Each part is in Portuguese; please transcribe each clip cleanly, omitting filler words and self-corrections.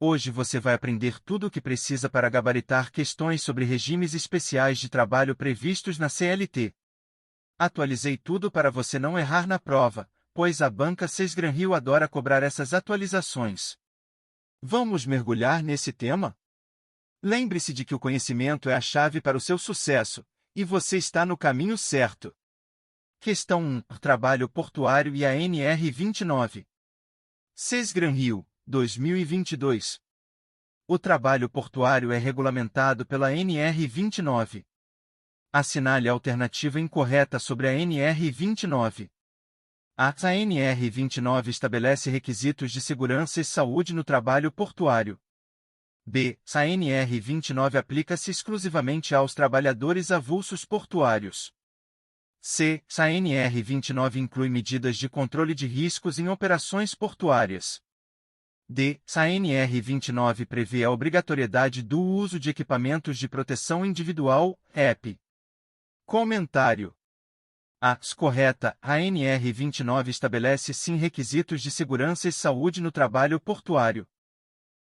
Hoje você vai aprender tudo o que precisa para gabaritar questões sobre regimes especiais de trabalho previstos na CLT. Atualizei tudo para você não errar na prova, pois a banca Sesgran Rio adora cobrar essas atualizações. Vamos mergulhar nesse tema? Lembre-se de que o conhecimento é a chave para o seu sucesso, e você está no caminho certo. Questão 1. Trabalho portuário e a NR29. Sesgran Rio, 2022. O trabalho portuário é regulamentado pela NR29. Assinale a alternativa incorreta sobre a NR29. A NR29 estabelece requisitos de segurança e saúde no trabalho portuário. B. A NR29 aplica-se exclusivamente aos trabalhadores avulsos portuários. C. A NR29 inclui medidas de controle de riscos em operações portuárias. D. A NR29 prevê a obrigatoriedade do uso de equipamentos de proteção individual, EPI. Comentário. A. Correta. A NR29 estabelece sim requisitos de segurança e saúde no trabalho portuário.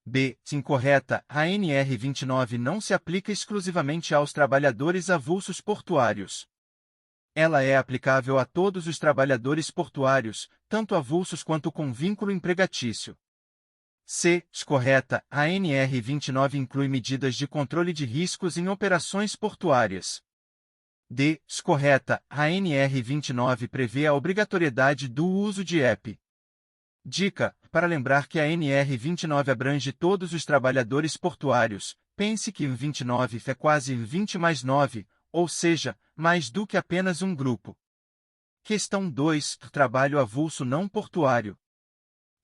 B. Incorreta. A NR29 não se aplica exclusivamente aos trabalhadores avulsos portuários. Ela é aplicável a todos os trabalhadores portuários, tanto avulsos quanto com vínculo empregatício. C. Correta. A NR29 inclui medidas de controle de riscos em operações portuárias. D. Correta. A NR29 prevê a obrigatoriedade do uso de EPI. Dica: para lembrar que a NR29 abrange todos os trabalhadores portuários, pense que 29 é quase 20 mais 9, ou seja, mais do que apenas um grupo. Questão 2. Trabalho avulso não portuário.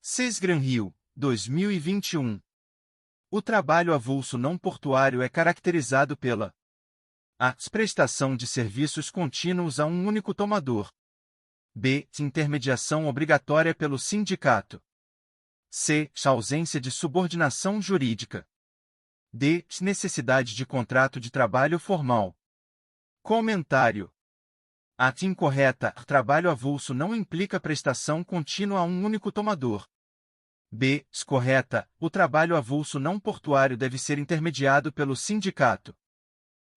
Sesgran Rio, 2021. O trabalho avulso não portuário é caracterizado pela A. Prestação de serviços contínuos a um único tomador. B. Intermediação obrigatória pelo sindicato. C. Ausência de subordinação jurídica. D. Necessidade de contrato de trabalho formal. Comentário. A. Incorreta. Trabalho avulso não implica prestação contínua a um único tomador. B. Correta. O trabalho avulso não portuário deve ser intermediado pelo sindicato.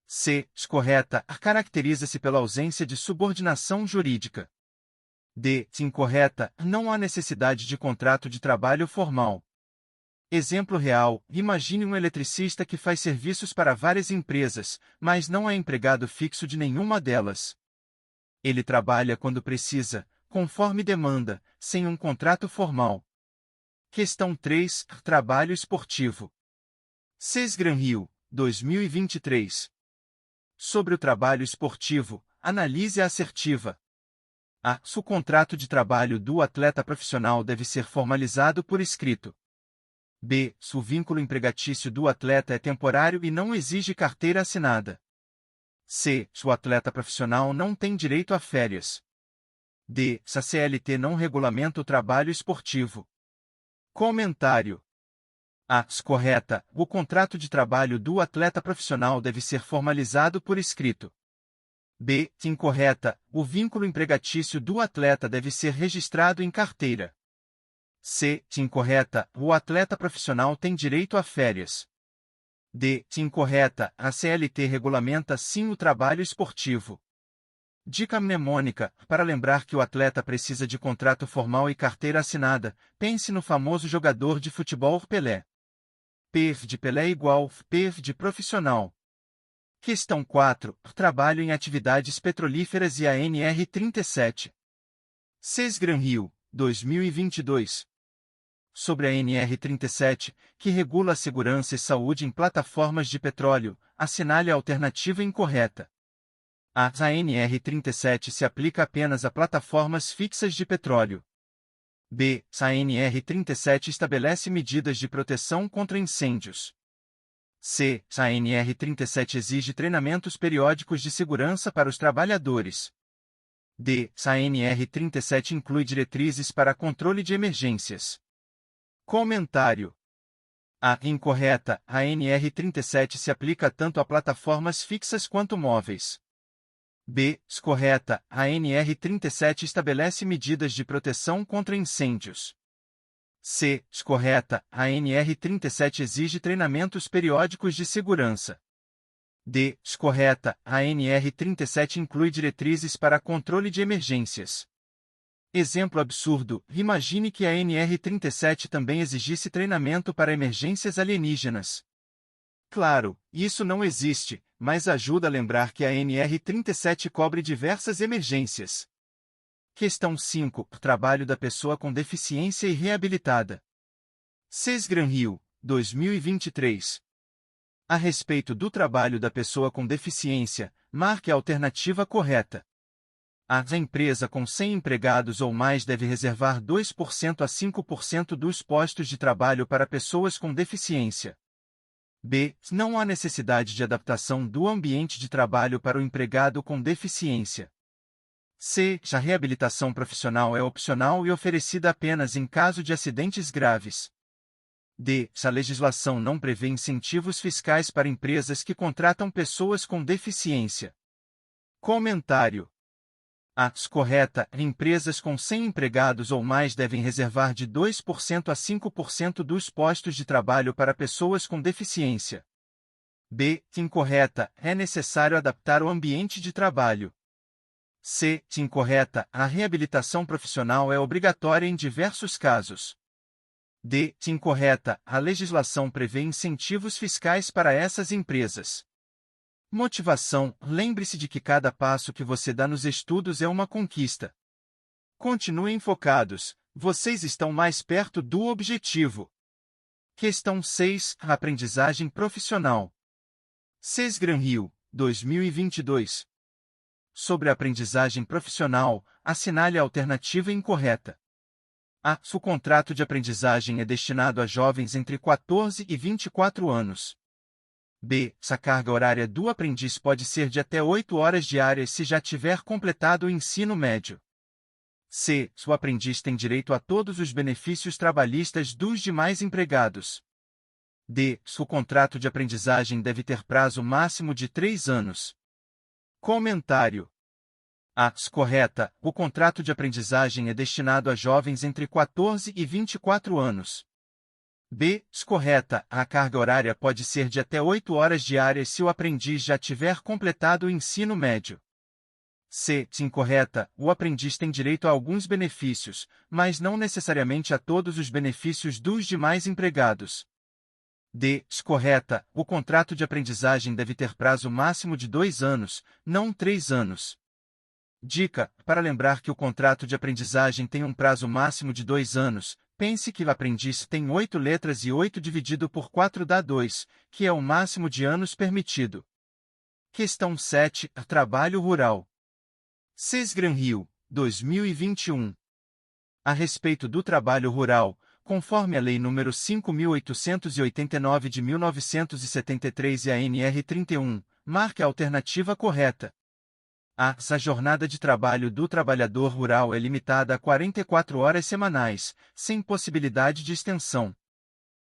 C. Correta. Caracteriza-se pela ausência de subordinação jurídica. D. Incorreta. Não há necessidade de contrato de trabalho formal. Exemplo real: imagine um eletricista que faz serviços para várias empresas, mas não é empregado fixo de nenhuma delas. Ele trabalha quando precisa, conforme demanda, sem um contrato formal. Questão 3. Trabalho esportivo. Sesgran Rio, 2023. Sobre o trabalho esportivo, analise a assertiva. A. O contrato de trabalho do atleta profissional deve ser formalizado por escrito. B. O vínculo empregatício do atleta é temporário e não exige carteira assinada. C. O atleta profissional não tem direito a férias. D. A CLT não regulamenta o trabalho esportivo. Comentário. A. Correta. O contrato de trabalho do atleta profissional deve ser formalizado por escrito. B. Incorreta. O vínculo empregatício do atleta deve ser registrado em carteira. C. Incorreta. O atleta profissional tem direito a férias. D. Incorreta. A CLT regulamenta sim o trabalho esportivo. Dica mnemônica: para lembrar que o atleta precisa de contrato formal e carteira assinada, pense no famoso jogador de futebol Pelé. P de Pelé igual P de profissional. Questão 4. Trabalho em atividades petrolíferas e a NR37. Sesgran Rio, 2022. Sobre a NR37, que regula a segurança e saúde em plataformas de petróleo, assinale a alternativa incorreta. A NR37 se aplica apenas a plataformas fixas de petróleo. B. A NR37 estabelece medidas de proteção contra incêndios. C. A NR37 exige treinamentos periódicos de segurança para os trabalhadores. D. A NR37 inclui diretrizes para controle de emergências. Comentário. A. Incorreta. A NR37 se aplica tanto a plataformas fixas quanto móveis. B. Correta. A NR37 estabelece medidas de proteção contra incêndios. C. Correta, a NR37 exige treinamentos periódicos de segurança. D. Correta, a NR37 inclui diretrizes para controle de emergências. Exemplo absurdo: imagine que a NR37 também exigisse treinamento para emergências alienígenas. Claro, isso não existe, mas ajuda a lembrar que a NR37 cobre diversas emergências. Questão 5. Trabalho da pessoa com deficiência e reabilitada. Sesgran-Rio, 2023. A respeito do trabalho da pessoa com deficiência, marque a alternativa correta. A empresa com 100 empregados ou mais deve reservar 2% a 5% dos postos de trabalho para pessoas com deficiência. B. Não há necessidade de adaptação do ambiente de trabalho para o empregado com deficiência. C. A reabilitação profissional é opcional e oferecida apenas em caso de acidentes graves. D. A legislação não prevê incentivos fiscais para empresas que contratam pessoas com deficiência. Comentário. A. Correta, empresas com 100 empregados ou mais devem reservar de 2% a 5% dos postos de trabalho para pessoas com deficiência. B. Incorreta, é necessário adaptar o ambiente de trabalho. C. Incorreta, a reabilitação profissional é obrigatória em diversos casos. D. Incorreta, a legislação prevê incentivos fiscais para essas empresas. Motivação: lembre-se de que cada passo que você dá nos estudos é uma conquista. Continuem focados, vocês estão mais perto do objetivo. Questão 6. Aprendizagem profissional. Sesgran-Rio, 2022. Sobre a aprendizagem profissional, assinale a alternativa incorreta. A. O contrato de aprendizagem é destinado a jovens entre 14 e 24 anos. B. A carga horária do aprendiz pode ser de até 8 horas diárias se já tiver completado o ensino médio. C. O aprendiz tem direito a todos os benefícios trabalhistas dos demais empregados. D. O contrato de aprendizagem deve ter prazo máximo de 3 anos. Comentário. A. Correta, o contrato de aprendizagem é destinado a jovens entre 14 e 24 anos. B. Correta, a carga horária pode ser de até 8 horas diárias se o aprendiz já tiver completado o ensino médio. C. Incorreta, o aprendiz tem direito a alguns benefícios, mas não necessariamente a todos os benefícios dos demais empregados. D. Correta, o contrato de aprendizagem deve ter prazo máximo de 2 anos, não 3 anos. Dica: para lembrar que o contrato de aprendizagem tem um prazo máximo de 2 anos, pense que o aprendiz tem 8 letras e 8 dividido por 4 dá 2, que é o máximo de anos permitido. Questão 7. Trabalho rural. Sesgran-Rio, 2021. A respeito do trabalho rural, conforme a Lei nº 5.889 de 1973 e a NR31, marque a alternativa correta. A. A jornada de trabalho do trabalhador rural é limitada a 44 horas semanais, sem possibilidade de extensão.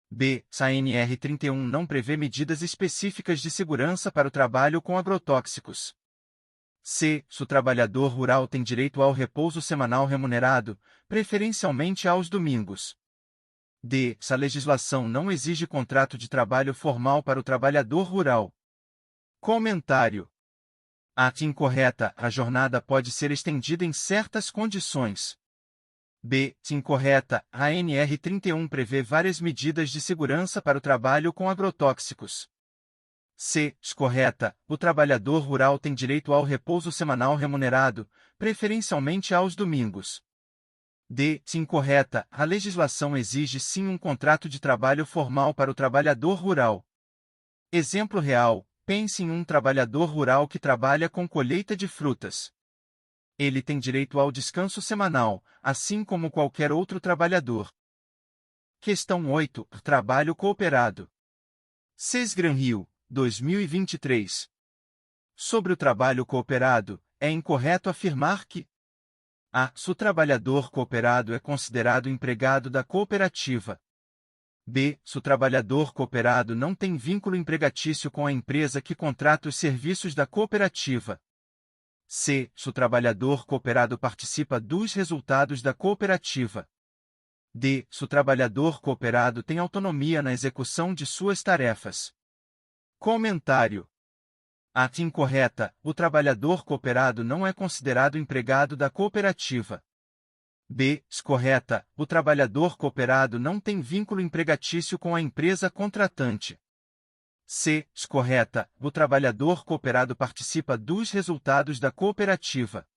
B. A NR31 não prevê medidas específicas de segurança para o trabalho com agrotóxicos. C. O trabalhador rural tem direito ao repouso semanal remunerado, preferencialmente aos domingos. D. A legislação não exige contrato de trabalho formal para o trabalhador rural. Comentário. A. Incorreta, a jornada pode ser estendida em certas condições. B. Incorreta, a NR31 prevê várias medidas de segurança para o trabalho com agrotóxicos. C. Correta, o trabalhador rural tem direito ao repouso semanal remunerado, preferencialmente aos domingos. D. Incorreta, a legislação exige sim um contrato de trabalho formal para o trabalhador rural. Exemplo real: pense em um trabalhador rural que trabalha com colheita de frutas. Ele tem direito ao descanso semanal, assim como qualquer outro trabalhador. Questão 8. Trabalho cooperado. Sesgran-Rio, 2023. Sobre o trabalho cooperado, é incorreto afirmar que a. O trabalhador cooperado é considerado empregado da cooperativa. B. O trabalhador cooperado não tem vínculo empregatício com a empresa que contrata os serviços da cooperativa. C. O trabalhador cooperado participa dos resultados da cooperativa. D. Se o trabalhador cooperado tem autonomia na execução de suas tarefas. Comentário. A. Incorreta. O trabalhador cooperado não é considerado empregado da cooperativa. B. Correta. O trabalhador cooperado não tem vínculo empregatício com a empresa contratante. C. Correta. O trabalhador cooperado participa dos resultados da cooperativa.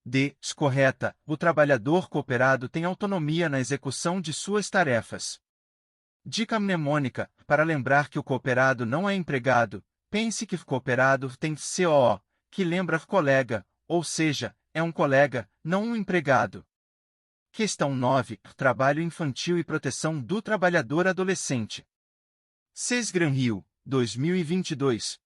D. Correta. O trabalhador cooperado tem autonomia na execução de suas tarefas. Dica mnemônica: para lembrar que o cooperado não é empregado, pense que cooperado tem COO, que lembra colega, ou seja, é um colega, não um empregado. Questão 9. Trabalho infantil e proteção do trabalhador adolescente. Sesgran Rio, 2022.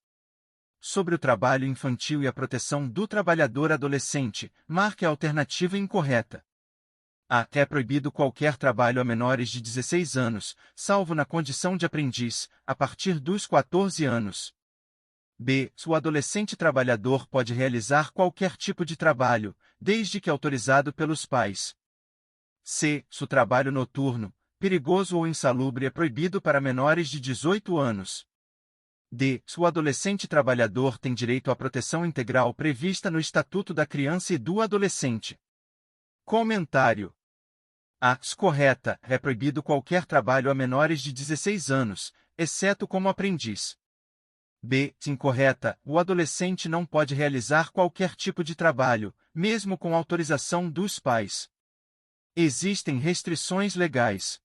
Sobre o trabalho infantil e a proteção do trabalhador adolescente, marque a alternativa incorreta. A. É proibido qualquer trabalho a menores de 16 anos, salvo na condição de aprendiz, a partir dos 14 anos. B. O adolescente trabalhador pode realizar qualquer tipo de trabalho, desde que autorizado pelos pais. C. O trabalho noturno, perigoso ou insalubre é proibido para menores de 18 anos. D. O adolescente trabalhador tem direito à proteção integral prevista no Estatuto da Criança e do Adolescente. Comentário. A. Correta. É proibido qualquer trabalho a menores de 16 anos, exceto como aprendiz. B. Incorreta. O adolescente não pode realizar qualquer tipo de trabalho, mesmo com autorização dos pais. Existem restrições legais.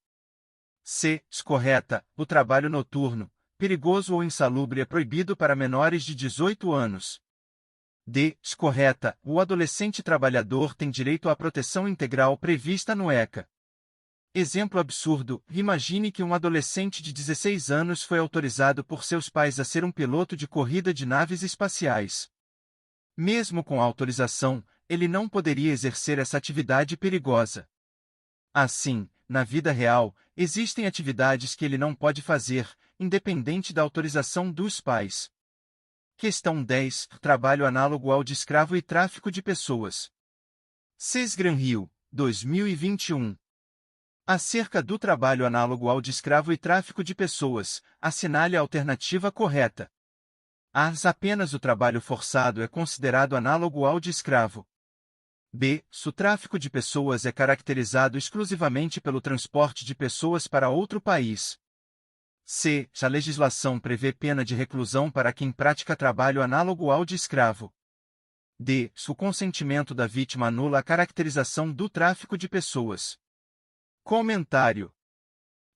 C. Correta. O trabalho noturno, perigoso ou insalubre é proibido para menores de 18 anos. D. Correta. O adolescente trabalhador tem direito à proteção integral prevista no ECA. Exemplo absurdo: imagine que um adolescente de 16 anos foi autorizado por seus pais a ser um piloto de corrida de naves espaciais. Mesmo com a autorização, ele não poderia exercer essa atividade perigosa. Assim, na vida real, existem atividades que ele não pode fazer, independente da autorização dos pais. Questão 10. Trabalho análogo ao de escravo e tráfico de pessoas. Sesgran Rio, 2021. Acerca do trabalho análogo ao de escravo e tráfico de pessoas, assinale a alternativa correta. A. Apenas o trabalho forçado é considerado análogo ao de escravo. B. O tráfico de pessoas é caracterizado exclusivamente pelo transporte de pessoas para outro país. C. A legislação prevê pena de reclusão para quem pratica trabalho análogo ao de escravo. D. O consentimento da vítima anula a caracterização do tráfico de pessoas. Comentário.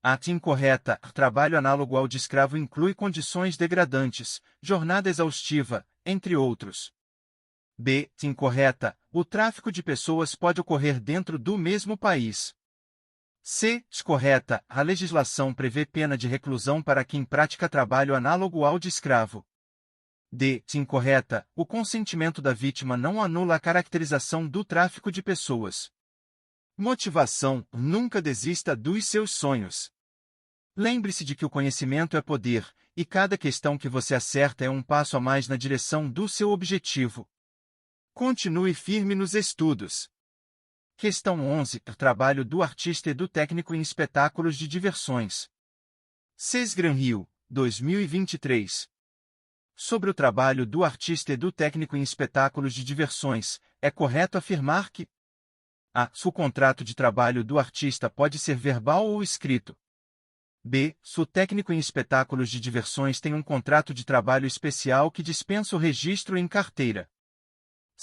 A. Incorreta. Trabalho análogo ao de escravo inclui condições degradantes, jornada exaustiva, entre outros. B. Incorreta. O tráfico de pessoas pode ocorrer dentro do mesmo país. C. Correta. A legislação prevê pena de reclusão para quem pratica trabalho análogo ao de escravo. D. Incorreta. O consentimento da vítima não anula a caracterização do tráfico de pessoas. Motivação: nunca desista dos seus sonhos. Lembre-se de que o conhecimento é poder, e cada questão que você acerta é um passo a mais na direção do seu objetivo. Continue firme nos estudos. Questão 11. Trabalho do artista e do técnico em espetáculos de diversões. Sesgran Rio, 2023. Sobre o trabalho do artista e do técnico em espetáculos de diversões, é correto afirmar que a. O contrato de trabalho do artista pode ser verbal ou escrito. B. O técnico em espetáculos de diversões tem um contrato de trabalho especial que dispensa o registro em carteira.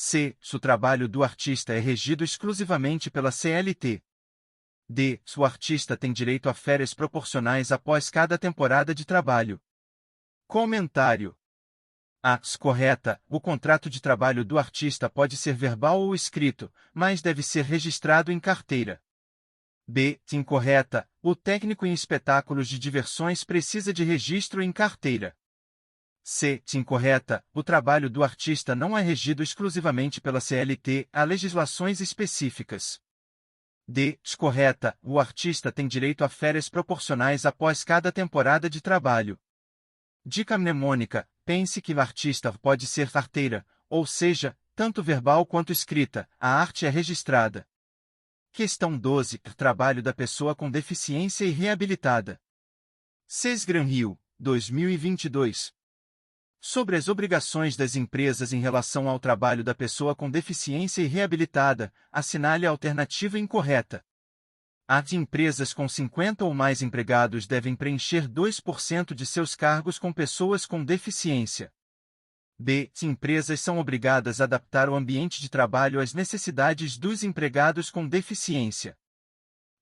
C. O trabalho do artista é regido exclusivamente pela CLT. D. O artista tem direito a férias proporcionais após cada temporada de trabalho. Comentário. A. Correta. O contrato de trabalho do artista pode ser verbal ou escrito, mas deve ser registrado em carteira. B. Incorreta. O técnico em espetáculos de diversões precisa de registro em carteira. C. Incorreta. O trabalho do artista não é regido exclusivamente pela CLT, há legislações específicas. D. Correta. O artista tem direito a férias proporcionais após cada temporada de trabalho. Dica mnemônica: pense que o artista pode ser arteira, ou seja, tanto verbal quanto escrita, a arte é registrada. Questão 12. Trabalho da pessoa com deficiência e reabilitada. Sesgran Rio, 2022. Sobre as obrigações das empresas em relação ao trabalho da pessoa com deficiência e reabilitada, assinale a alternativa incorreta. As empresas com 50 ou mais empregados devem preencher 2% de seus cargos com pessoas com deficiência. B. As empresas são obrigadas a adaptar o ambiente de trabalho às necessidades dos empregados com deficiência.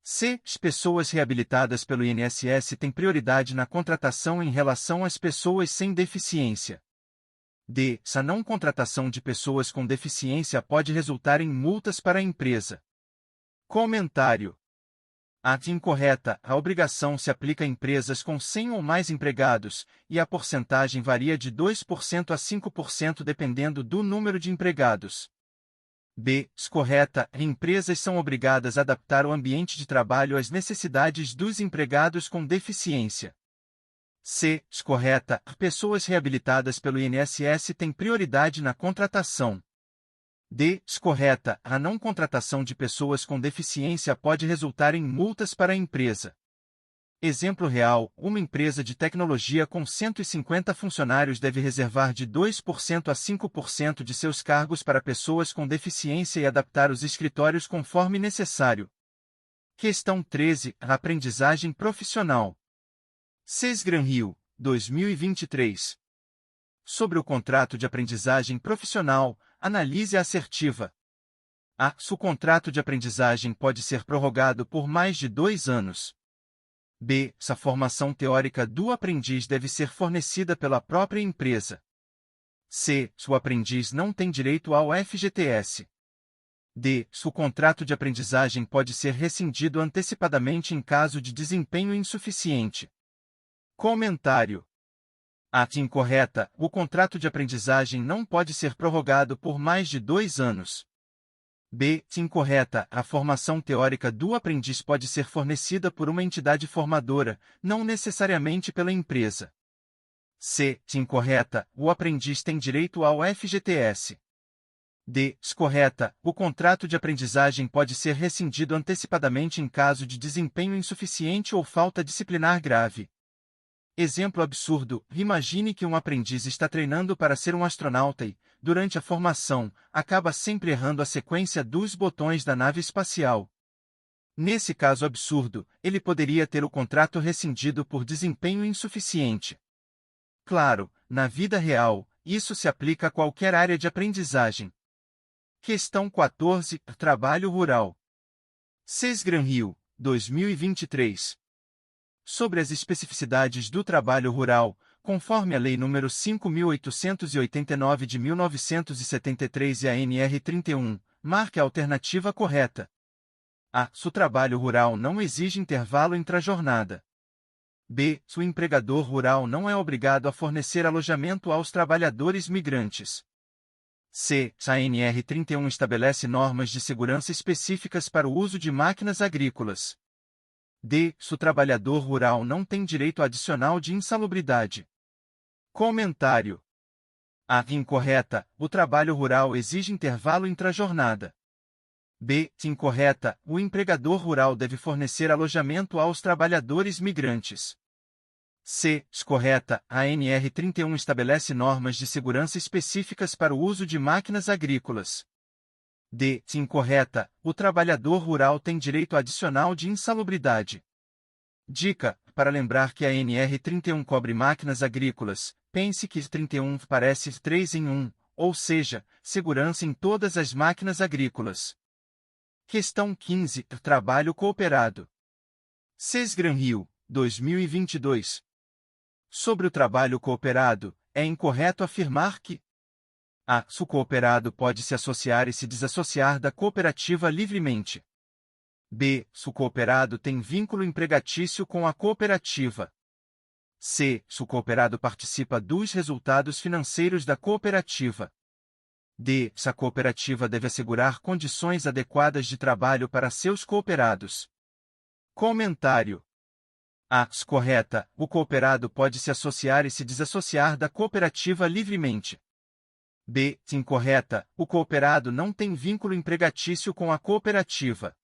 C. As pessoas reabilitadas pelo INSS têm prioridade na contratação em relação às pessoas sem deficiência. D. A não contratação de pessoas com deficiência pode resultar em multas para a empresa. Comentário. A incorreta, a obrigação se aplica a empresas com 100 ou mais empregados, e a porcentagem varia de 2% a 5% dependendo do número de empregados. B. Correta, empresas são obrigadas a adaptar o ambiente de trabalho às necessidades dos empregados com deficiência. C. Correta, pessoas reabilitadas pelo INSS têm prioridade na contratação. D. Correta, a não contratação de pessoas com deficiência pode resultar em multas para a empresa. Exemplo real, uma empresa de tecnologia com 150 funcionários deve reservar de 2% a 5% de seus cargos para pessoas com deficiência e adaptar os escritórios conforme necessário. Questão 13. A aprendizagem profissional. Sesgran Rio, 2023. Sobre o contrato de aprendizagem profissional, analise a assertiva. A. O contrato de aprendizagem pode ser prorrogado por mais de 2 anos. B. A formação teórica do aprendiz deve ser fornecida pela própria empresa. C. O aprendiz não tem direito ao FGTS. D. O contrato de aprendizagem pode ser rescindido antecipadamente em caso de desempenho insuficiente. Comentário. A. Incorreta, o contrato de aprendizagem não pode ser prorrogado por mais de 2 anos. B. Incorreta, a formação teórica do aprendiz pode ser fornecida por uma entidade formadora, não necessariamente pela empresa. C. Incorreta, o aprendiz tem direito ao FGTS. D. Correta, o contrato de aprendizagem pode ser rescindido antecipadamente em caso de desempenho insuficiente ou falta disciplinar grave. Exemplo absurdo, imagine que um aprendiz está treinando para ser um astronauta e, durante a formação, acaba sempre errando a sequência dos botões da nave espacial. Nesse caso absurdo, ele poderia ter o contrato rescindido por desempenho insuficiente. Claro, na vida real, isso se aplica a qualquer área de aprendizagem. Questão 14. Trabalho rural. Sesgran Rio, 2023. Sobre as especificidades do trabalho rural, conforme a Lei nº 5.889 de 1973 e a NR 31, marque a alternativa correta. A. O trabalho rural não exige intervalo intrajornada. B. O empregador rural não é obrigado a fornecer alojamento aos trabalhadores migrantes. C. A NR 31 estabelece normas de segurança específicas para o uso de máquinas agrícolas. D. O trabalhador rural não tem direito adicional de insalubridade. Comentário. A. Incorreta, o trabalho rural exige intervalo intrajornada. B. Incorreta, o empregador rural deve fornecer alojamento aos trabalhadores migrantes. C. Correta, a NR 31 estabelece normas de segurança específicas para o uso de máquinas agrícolas. D. Incorreta, o trabalhador rural tem direito adicional de insalubridade. Dica, para lembrar que a NR 31 cobre máquinas agrícolas, pense que 31 parece 3 em 1, ou seja, segurança em todas as máquinas agrícolas. Questão 15. Trabalho cooperado. Sesgran Rio, 2022. Sobre o trabalho cooperado, é incorreto afirmar que a. O cooperado pode se associar e se desassociar da cooperativa livremente. B. O cooperado tem vínculo empregatício com a cooperativa. C. O cooperado participa dos resultados financeiros da cooperativa. D. A cooperativa deve assegurar condições adequadas de trabalho para seus cooperados. Comentário. A. Correta, o cooperado pode se associar e se desassociar da cooperativa livremente. B. Incorreta, o cooperado não tem vínculo empregatício com a cooperativa.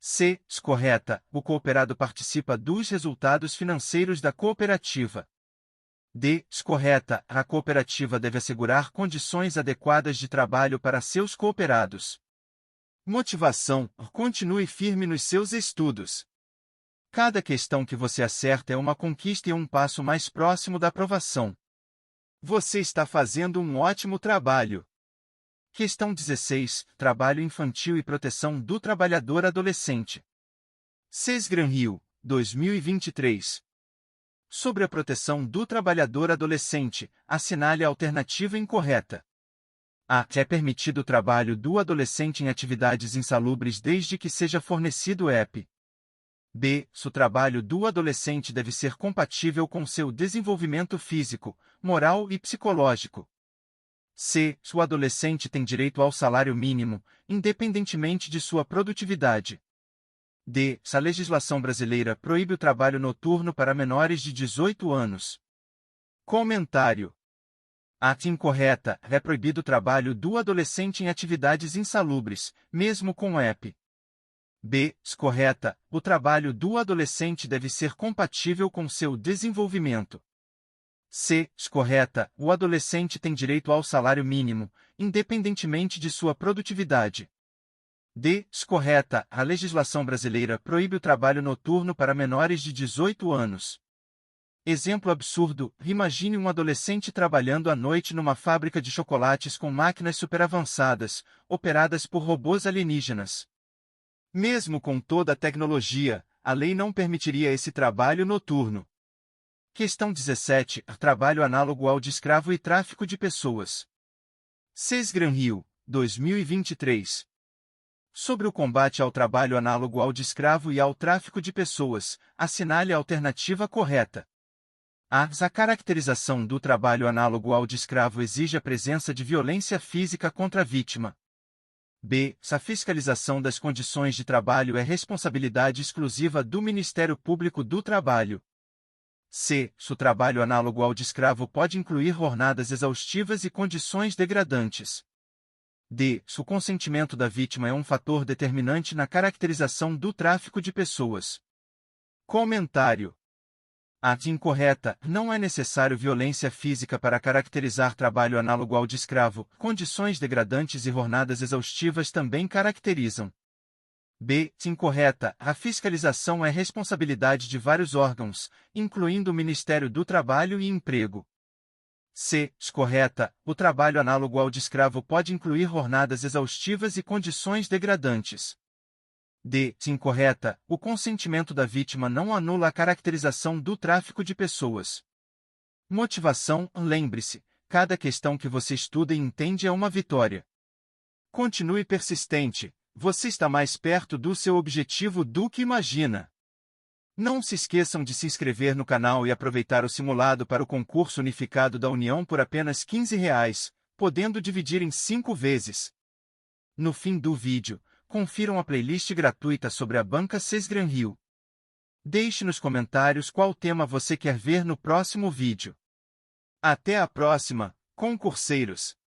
C. Correta. O cooperado participa dos resultados financeiros da cooperativa. D. Correta. A cooperativa deve assegurar condições adequadas de trabalho para seus cooperados. Motivação. Continue firme nos seus estudos. Cada questão que você acerta é uma conquista e um passo mais próximo da aprovação. Você está fazendo um ótimo trabalho. Questão 16. Trabalho infantil e proteção do trabalhador adolescente. Sesgran Rio, 2023. Sobre a proteção do trabalhador adolescente, assinale a alternativa incorreta. A. É permitido o trabalho do adolescente em atividades insalubres desde que seja fornecido EP. B. O trabalho do adolescente deve ser compatível com seu desenvolvimento físico, moral e psicológico. C. O adolescente tem direito ao salário mínimo, independentemente de sua produtividade. D. A legislação brasileira proíbe o trabalho noturno para menores de 18 anos. Comentário. A. Incorreta. É proibido o trabalho do adolescente em atividades insalubres, mesmo com EP. B. Correta. O trabalho do adolescente deve ser compatível com seu desenvolvimento. C. Correta. O adolescente tem direito ao salário mínimo, independentemente de sua produtividade. D. Correta. A legislação brasileira proíbe o trabalho noturno para menores de 18 anos. Exemplo absurdo: imagine um adolescente trabalhando à noite numa fábrica de chocolates com máquinas superavançadas, operadas por robôs alienígenas. Mesmo com toda a tecnologia, a lei não permitiria esse trabalho noturno. Questão 17. Trabalho análogo ao de escravo e tráfico de pessoas. Sesgran Rio, 2023. Sobre o combate ao trabalho análogo ao de escravo e ao tráfico de pessoas, assinale a alternativa correta. A. A caracterização do trabalho análogo ao de escravo exige a presença de violência física contra a vítima. B. A fiscalização das condições de trabalho é responsabilidade exclusiva do Ministério Público do Trabalho. C. O trabalho análogo ao de escravo pode incluir jornadas exaustivas e condições degradantes. D. O consentimento da vítima é um fator determinante na caracterização do tráfico de pessoas. Comentário. A. Incorreta. Não é necessário violência física para caracterizar trabalho análogo ao de escravo. Condições degradantes e jornadas exaustivas também caracterizam. B. Incorreta. A fiscalização é responsabilidade de vários órgãos, incluindo o Ministério do Trabalho e Emprego. C. Correta. O trabalho análogo ao de escravo pode incluir jornadas exaustivas e condições degradantes. D. Incorreta. O consentimento da vítima não anula a caracterização do tráfico de pessoas. Motivação. Lembre-se, cada questão que você estuda e entende é uma vitória. Continue persistente, você está mais perto do seu objetivo do que imagina. Não se esqueçam de se inscrever no canal e aproveitar o simulado para o concurso unificado da União por apenas R$ 15, podendo dividir em 5 vezes. No fim do vídeo, confiram a playlist gratuita sobre a banca Sesgran Rio. Deixe nos comentários qual tema você quer ver no próximo vídeo. Até a próxima, concurseiros!